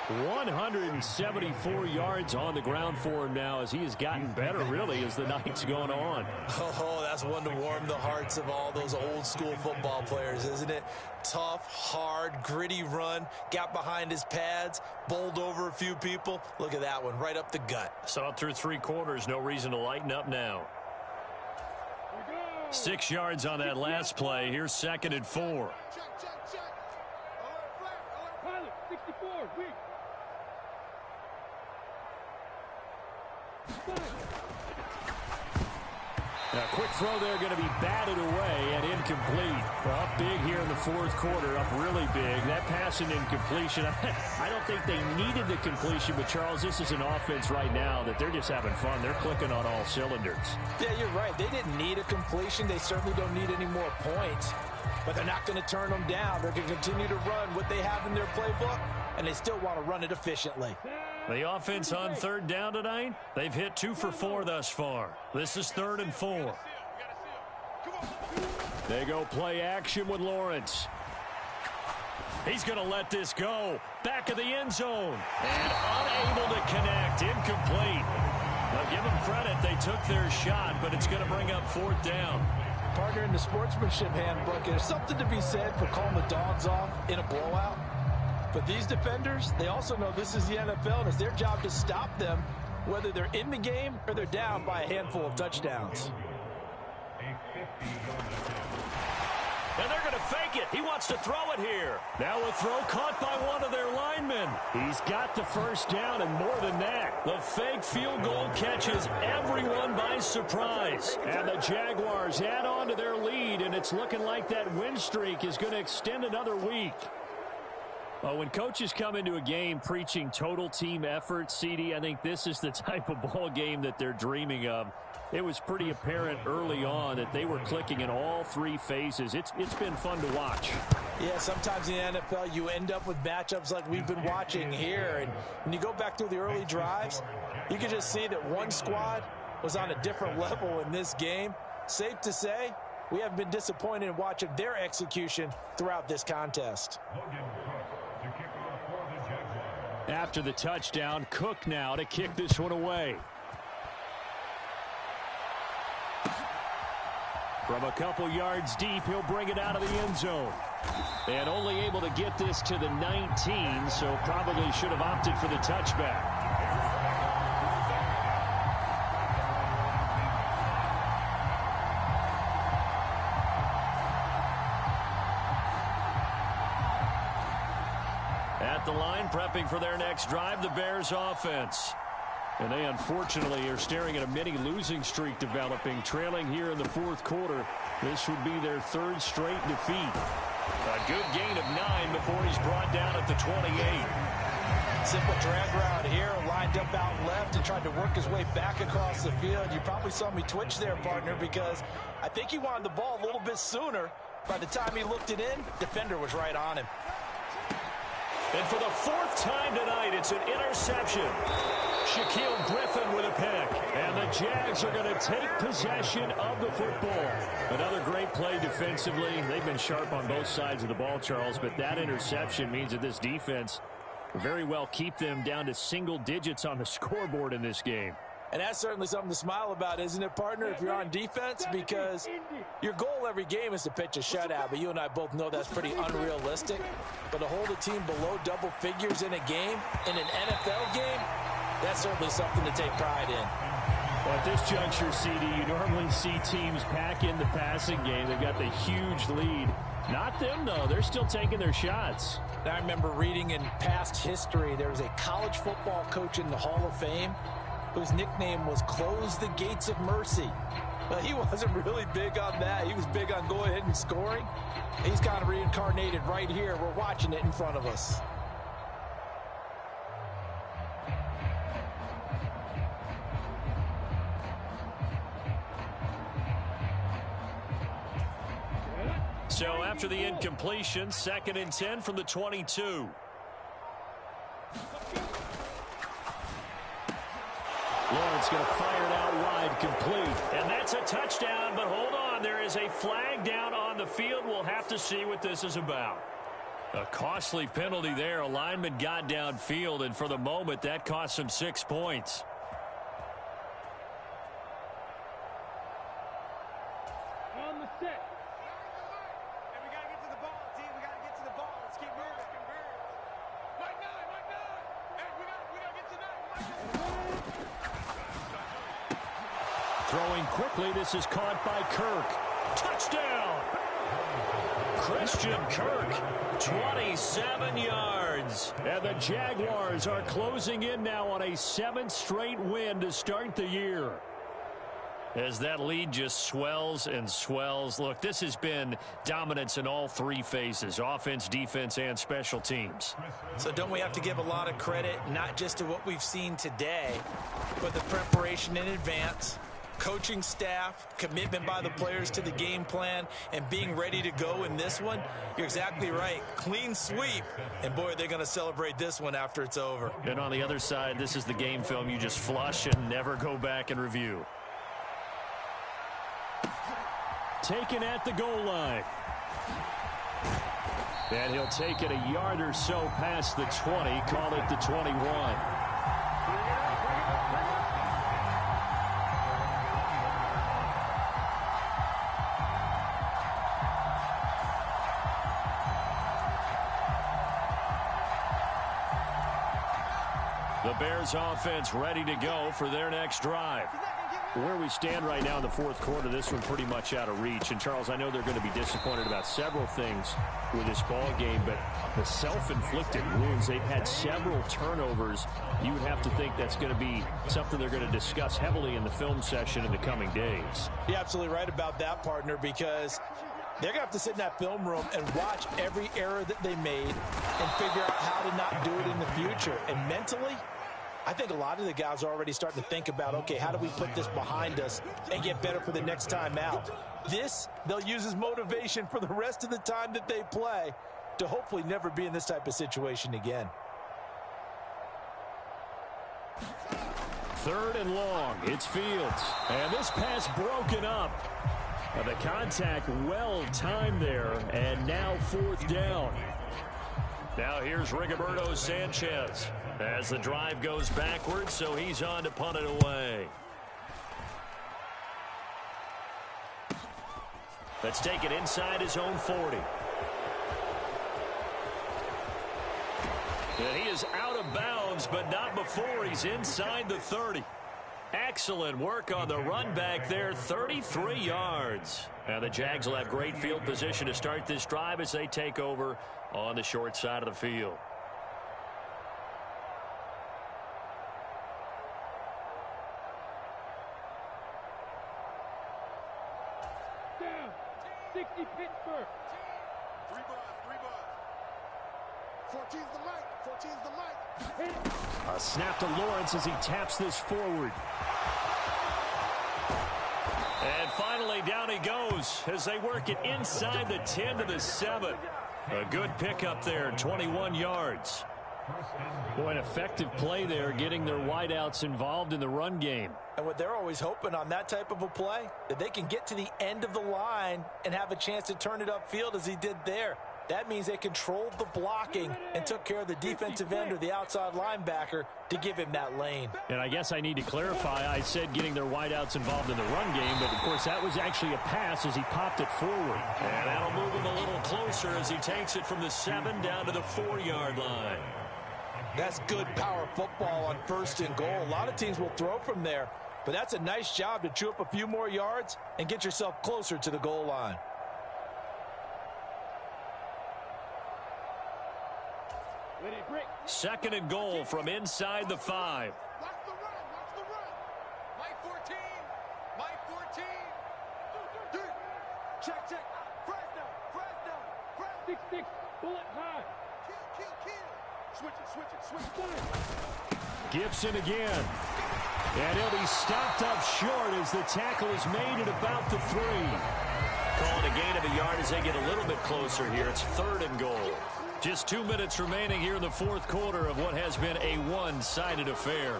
174 yards on the ground for him now as he has gotten better, really, as the night's gone on. Oh, that's one to warm the hearts of all those old-school football players, isn't it? Tough, hard, gritty run, got behind his pads, bowled over a few people. Look at that one, right up the gut. Saw it through 3 quarters, no reason to lighten up now. 6 yards on that last play. Here's 2nd and 4. Pilot, 64, weak. A quick throw there going to be batted away and incomplete. Up big here in the fourth quarter, up really big. That pass and incompletion, I don't think they needed the completion, but Charles, this is an offense right now that they're just having fun. They're clicking on all cylinders. Yeah, you're right. They didn't need a completion. They certainly don't need any more points, but they're not going to turn them down. They're going to continue to run what they have in their playbook, and they still want to run it efficiently. The offense on 3rd down tonight, they've hit 2 for 4 thus far. This is 3rd and 4. They go play action with Lawrence. He's going to let this go. Back of the end zone. And unable to connect. Incomplete. Now give them credit. They took their shot, but it's going to bring up 4th down. Partner, in the sportsmanship handbook, there's something to be said for calling the dogs off in a blowout. But these defenders, they also know this is the NFL, and it's their job to stop them, whether they're in the game or they're down by a handful of touchdowns. And they're going to fake it. He wants to throw it here. Now a throw caught by one of their linemen. He's got the first down and more than that. The fake field goal catches everyone by surprise. And the Jaguars add on to their lead, and it's looking like that win streak is going to extend another week. Well, when coaches come into a game preaching total team effort, CD, I think this is the type of ball game that they're dreaming of. It was pretty apparent early on that they were clicking in all 3 phases. It's been fun to watch. Yeah, sometimes in the NFL you end up with matchups like we've been watching here. And when you go back through the early drives, you can just see that one squad was on a different level in this game. Safe to say, we have been disappointed in watching their execution throughout this contest. After the touchdown, Cook now to kick this one away. From a couple yards deep, he'll bring it out of the end zone. And only able to get this to the 19, so probably should have opted for the touchback. At the line, prepping for their next drive, the Bears offense. And they unfortunately are staring at a mini losing streak developing, trailing here in the fourth quarter. This would be their 3rd straight defeat. A good gain of 9 before he's brought down at the 28. Simple drag route here, lined up out left and tried to work his way back across the field. You probably saw me twitch there, partner, because I think he wanted the ball a little bit sooner. By the time he looked it in, defender was right on him. And for the 4th time tonight, it's an interception. Shaquille Griffin with a pick. And the Jags are going to take possession of the football. Another great play defensively. They've been sharp on both sides of the ball, Charles, but that interception means that this defense very well keep them down to single digits on the scoreboard in this game. And that's certainly something to smile about, isn't it, partner, if you're on defense? Because your goal every game is to pitch a shutout, but you and I both know that's pretty unrealistic. But to hold a team below double figures in a game, in an NFL game, that's certainly something to take pride in. Well, at this juncture, CD, you normally see teams pack in the passing game. They've got the huge lead. Not them, though. They're still taking their shots. I remember reading in past history, there was a college football coach in the Hall of Fame whose nickname was Close the Gates of Mercy. But he wasn't really big on that. He was big on going ahead and scoring. He's kind of reincarnated right here. We're watching it in front of us. So after the incompletion, 2nd and 10 from the 22. Lawrence going to fire it out wide, complete. And that's a touchdown, but hold on. There is a flag down on the field. We'll have to see what this is about. A costly penalty there. A lineman got downfield, and for the moment, that cost him 6 points. On the set. And we got to get to the ball, team. We got to get to the ball. Let's keep moving. Mike 9. Hey, we got to get to 9. Throwing quickly, this is caught by Kirk. Touchdown! Christian Kirk, 27 yards. And the Jaguars are closing in now on a 7th straight win to start the year. As that lead just swells and swells. Look, this has been dominance in all 3 phases, offense, defense, and special teams. So don't we have to give a lot of credit, not just to what we've seen today, but the preparation in advance, coaching staff, commitment by the players to the game plan, and being ready to go in this one? You're exactly right. Clean sweep. And, boy, they're going to celebrate this one after it's over. And on the other side, this is the game film you just flush and never go back and review. Taken at the goal line. And he'll take it a yard or so past the 20, call it the 21. The Bears offense ready to go for their next drive. Where we stand right now in the 4th quarter, this one pretty much out of reach. And, Charles, I know they're going to be disappointed about several things with this ball game, but the self-inflicted wounds, they've had several turnovers. You would have to think that's going to be something they're going to discuss heavily in the film session in the coming days. You're absolutely right about that, partner, because they're going to have to sit in that film room and watch every error that they made and figure out how to not do it in the future. And mentally, I think a lot of the guys are already starting to think about, okay, how do we put this behind us and get better for the next time out? This, they'll use as motivation for the rest of the time that they play to hopefully never be in this type of situation again. 3rd and long, it's Fields. And this pass broken up. The contact well timed there, and now 4th down. Now here's Rigoberto Sanchez as the drive goes backwards, so he's on to punt it away. Let's take it inside his own 40. And he is out of bounds, but not before he's inside the 30. Excellent work on the run back there, 33 yards. Now the Jags will have great field position to start this drive as they take over on the short side of the field. Down. 60 Pittsburgh. 3 bars. 14's the mic. 14's the mic. A snap to Lawrence as he taps this forward. And finally, down he goes as they work it inside the 10 to the 7. A good pickup there, 21 yards. Boy, an effective play there, getting their wideouts involved in the run game. And what they're always hoping on that type of a play, that they can get to the end of the line and have a chance to turn it upfield as he did there. That means they controlled the blocking and took care of the defensive end or the outside linebacker to give him that lane. And I guess I need to clarify, I said getting their wideouts involved in the run game, but of course that was actually a pass as he popped it forward. And that'll move him a little closer as he takes it from the 7 down to the 4-yard line. That's good power football on 1st and goal. A lot of teams will throw from there, but that's a nice job to chew up a few more yards and get yourself closer to the goal line. Ready, break. 2nd and goal from inside the 5. Watch the run. Watch the run. Mike 14. Mike 14. Dude. Check. Fresno. Six, bullet high. Kill. Switch it. Gibson again. And he'll be stopped up short as the tackle is made at about the 3. Calling a gain of a yard as they get a little bit closer here. It's 3rd and goal. Just 2 minutes remaining here in the 4th quarter of what has been a one-sided affair.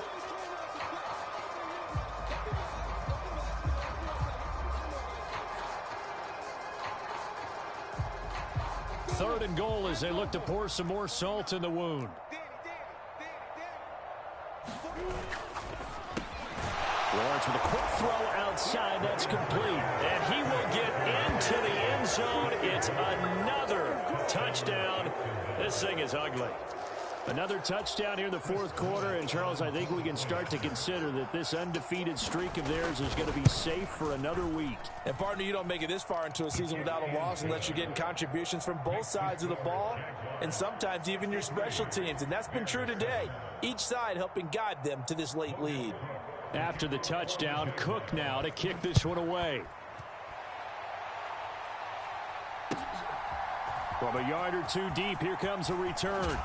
Third and goal as they look to pour some more salt in the wound. Lawrence with a quick throw outside. That's complete. And he will get into the end zone. It's another touchdown. This thing is ugly. Another touchdown here in the 4th quarter. And, Charles, I think we can start to consider that this undefeated streak of theirs is going to be safe for another week. And, partner, you don't make it this far into a season without a loss unless you're getting contributions from both sides of the ball and sometimes even your special teams. And that's been true today. Each side helping guide them to this late lead. After the touchdown, Cook now to kick this one away. From a yard or two deep, here comes a return.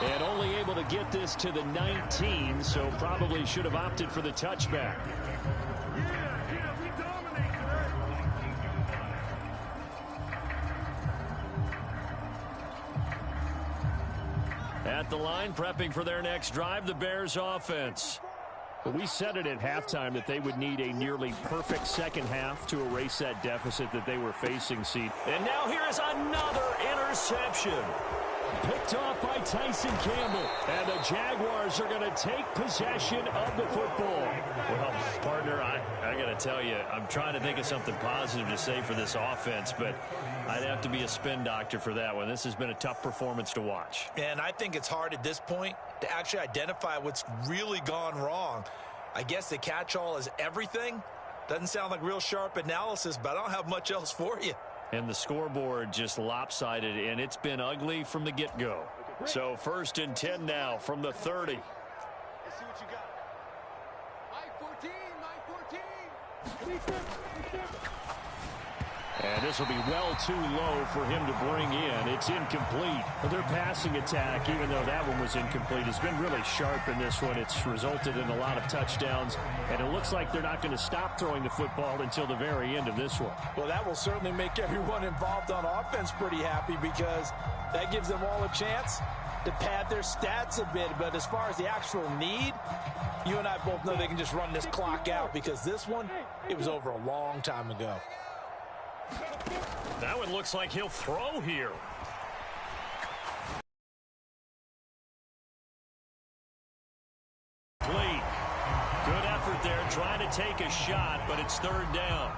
And only able to get this to the 19, so probably should have opted for the touchback. We dominate today. At the line, prepping for their next drive, the Bears offense. But we said it at halftime that they would need a nearly perfect second half to erase that deficit that they were facing, Seed. And now here is another interception. Picked off by Tyson Campbell. And the Jaguars are going to take possession of the football. Well, partner, I got to tell you, I'm trying to think of something positive to say for this offense, but I'd have to be a spin doctor for that one. This has been a tough performance to watch. And I think it's hard at this point to actually identify what's really gone wrong. I guess the catch-all is everything. Doesn't sound like real sharp analysis, but I don't have much else for you. And the scoreboard just lopsided, and it's been ugly from the get-go. So 1st and 10 now from the 30. Let's see what you got. Mike 14. And this will be well too low for him to bring in. It's incomplete. But their passing attack, even though that one was incomplete, has been really sharp in this one. It's resulted in a lot of touchdowns, and it looks like they're not going to stop throwing the football until the very end of this one. Well, that will certainly make everyone involved on offense pretty happy because that gives them all a chance to pad their stats a bit. But as far as the actual need, you and I both know they can just run this clock out because this one, it was over a long time ago. That one looks like he'll throw here. Good effort there, trying to take a shot, but it's 3rd down.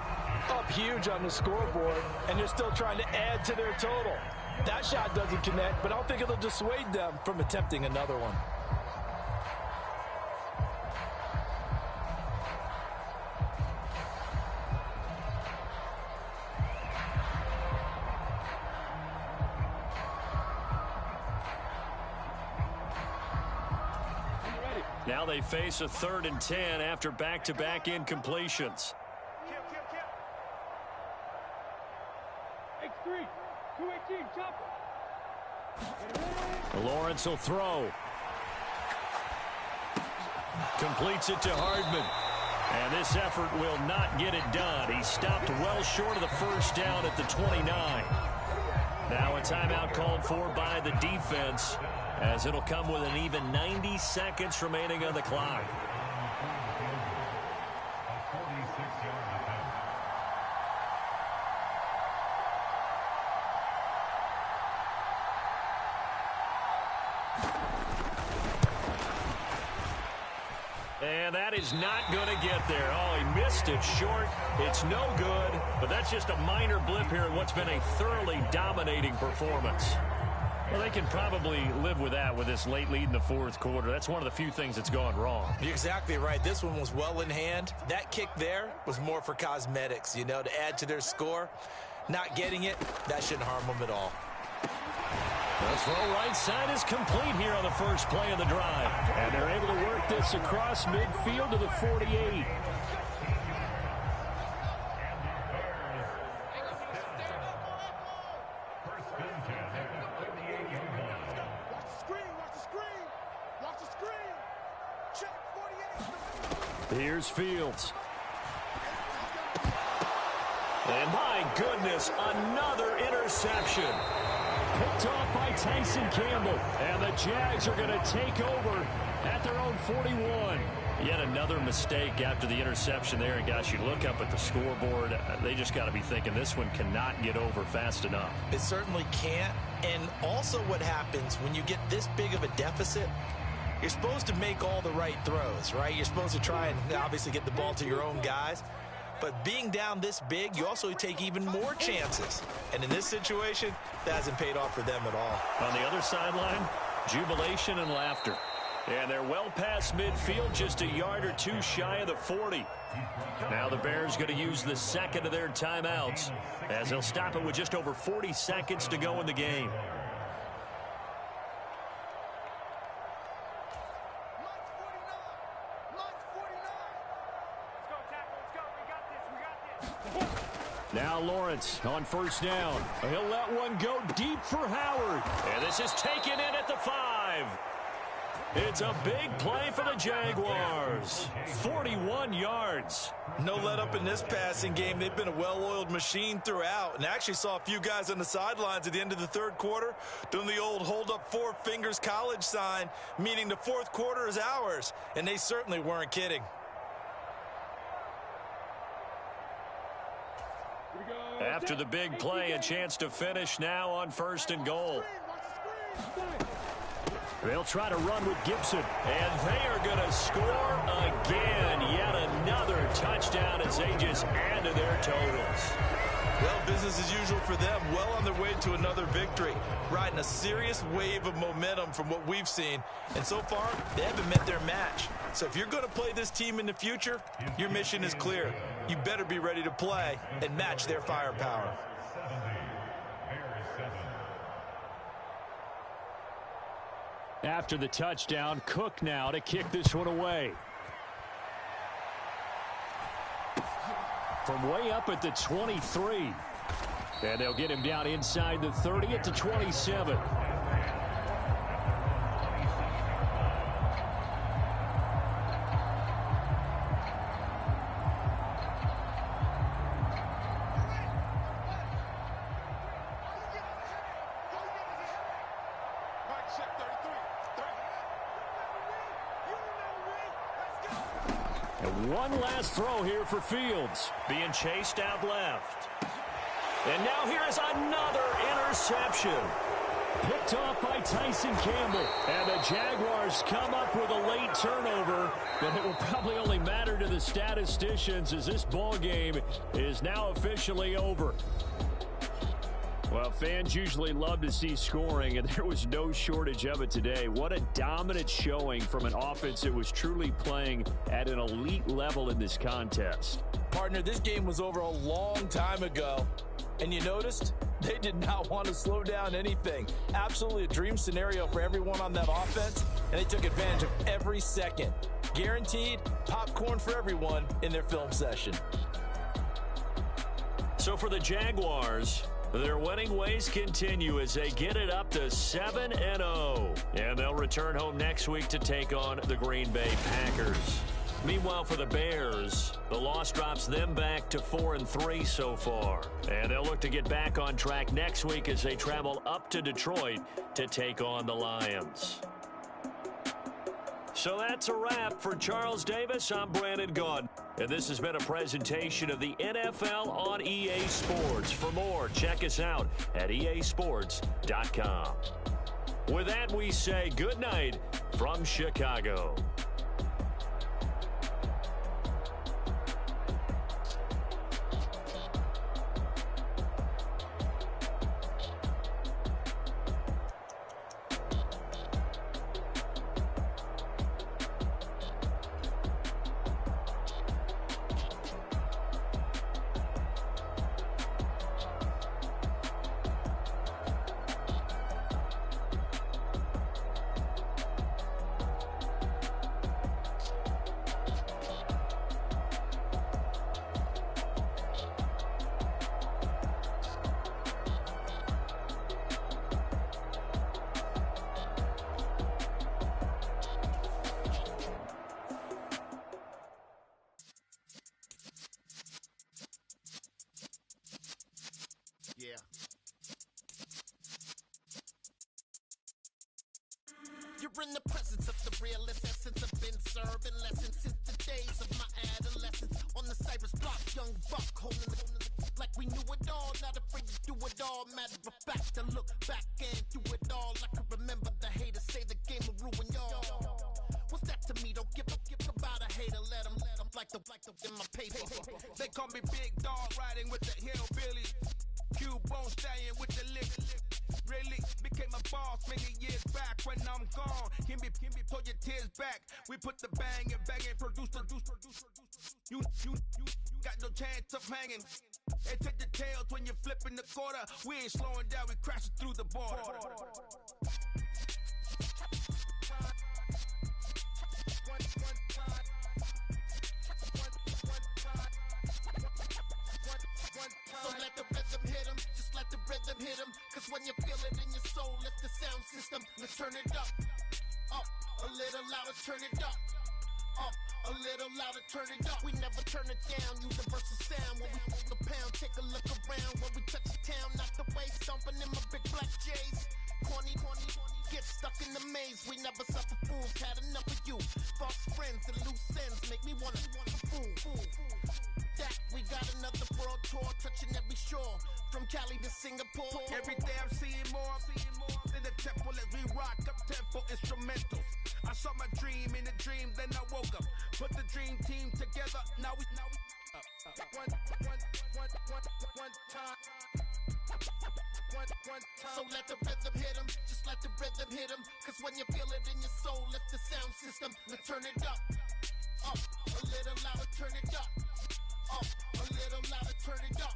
Up huge on the scoreboard, and they're still trying to add to their total. That shot doesn't connect, but I don't think it'll dissuade them from attempting another one. Now they face a 3rd and 10 after back-to-back incompletions. X3, 218, chopper. Lawrence will throw. Completes it to Hardman. And this effort will not get it done. He stopped well short of the 1st down at the 29. Now a timeout called for by the defense, as it'll come with an even 90 seconds remaining on the clock. And that is not going to get there. Oh, he missed it short. It's no good, but that's just a minor blip here in what's been a thoroughly dominating performance. Well, they can probably live with that with this late lead in the fourth quarter. That's one of the few things that's gone wrong. You're exactly right. This one was well in hand. That kick there was more for cosmetics, you know, to add to their score. Not getting it, that shouldn't harm them at all. The throw right side is complete here on the first play of the drive. And they're able to work this across midfield to the 48. Here's Fields. And my goodness, another interception. Picked off by Tyson Campbell. And the Jags are going to take over at their own 41. Yet another mistake after the interception there. And gosh, you look up at the scoreboard, they just got to be thinking this one cannot get over fast enough. It certainly can't. And also what happens when you get this big of a deficit, you're supposed to make all the right throws, right? You're supposed to try and obviously get the ball to your own guys. But being down this big, you also take even more chances. And in this situation, that hasn't paid off for them at all. On the other sideline, jubilation and laughter. And they're well past midfield, just a yard or two shy of the 40. Now the Bears going to use the second of their timeouts as they'll stop it with just over 40 seconds to go in the game. Now Lawrence on first down. He'll let one go deep for Howard. And this is taken in at the 5. It's a big play for the Jaguars. 41 yards. No let up in this passing game. They've been a well-oiled machine throughout. And I actually saw a few guys on the sidelines at the end of the third quarter doing the old hold up 4 fingers college sign, meaning the fourth quarter is ours. And they certainly weren't kidding. After the big play, a chance to finish now on first and goal. They'll try to run with Gibson. And they are going to score again. Yet another touchdown as they just add to their totals. Well, business as usual for them. Well on their way to another victory. Riding a serious wave of momentum from what we've seen. And so far, they haven't met their match. So if you're going to play this team in the future, your mission is clear. You better be ready to play and match their firepower. After the touchdown, Cook now to kick this one away. From way up at the 23. And they'll get him down inside the 30 at the 27. One last throw here for Fields. Being chased out left. And now here is another interception. Picked off by Tyson Campbell. And the Jaguars come up with a late turnover. But it will probably only matter to the statisticians as this ball game is now officially over. Well, fans usually love to see scoring, and there was no shortage of it today. What a dominant showing from an offense that was truly playing at an elite level in this contest. Partner, this game was over a long time ago. And you noticed they did not want to slow down anything. Absolutely a dream scenario for everyone on that offense, and they took advantage of every second. Guaranteed popcorn for everyone in their film session. So for the Jaguars, their winning ways continue as they get it up to 7-0. And they'll return home next week to take on the Green Bay Packers. Meanwhile, for the Bears, the loss drops them back to 4-3 so far. And they'll look to get back on track next week as they travel up to Detroit to take on the Lions. So that's a wrap. For Charles Davis, I'm Brandon Gaudin. And this has been a presentation of the NFL on EA Sports. For more, check us out at easports.com. With that, we say good night from Chicago. in the presence of the realest essence. I've been serving lessons since the days of my adolescence. On the Cypress block, young buck holding the like we knew it all. Not afraid to do it all. Matter of fact, to look back and do it all. I can remember the haters say the game will ruin y'all. What's that to me? Don't give about a hater. Let them like the in my paper. They call me Big Dog, riding with the hillbilly. Q-Bone stallion with the lick. Really became a boss many years back. When I'm gone, can be pull your tears back. We put the bang and produce. You got no chance of hanging. And take the tails when you're flipping the quarter. We ain't slowing down, we crashing through the border. So let the rhythm hit him, just let the rhythm hit him. Cause when you feel it in your soul, lift the sound system. Let's turn it up, a little louder, turn it up, a little louder, turn it up. We never turn it down, universal sound. When we hold the pound, take a look around. When we touch the town, knock the way, stomping in my big black J's. Corny, get stuck in the maze. We never suffer fools, had enough of you. False friends and loose ends make me wanna fool. That we got another world tour, touching every shore, from Cali to Singapore. Every day I'm seeing more in the temple as we rock up tempo instrumentals. I saw my dream in a dream, then I woke up. Put the dream team together, now we one time. So let the rhythm hit him, just let the rhythm hit him. Cause when you feel it in your soul, lift the sound system. Let's turn it up, a little louder, turn it up, a little louder, turn it up.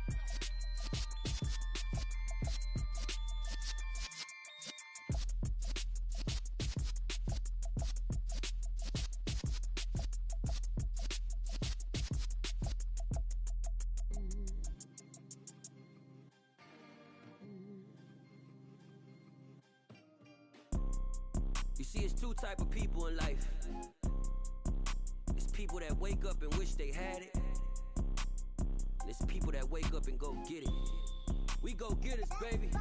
You see, it's two type of people in life. It's people that wake up and wish they had it. And it's people that wake up and go get it. We go get it, baby.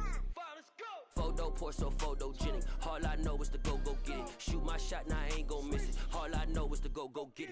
Photo pour so photogenic. All I know is to go get it. Shoot my shot, now I ain't gon' miss it. All I know is to go get it.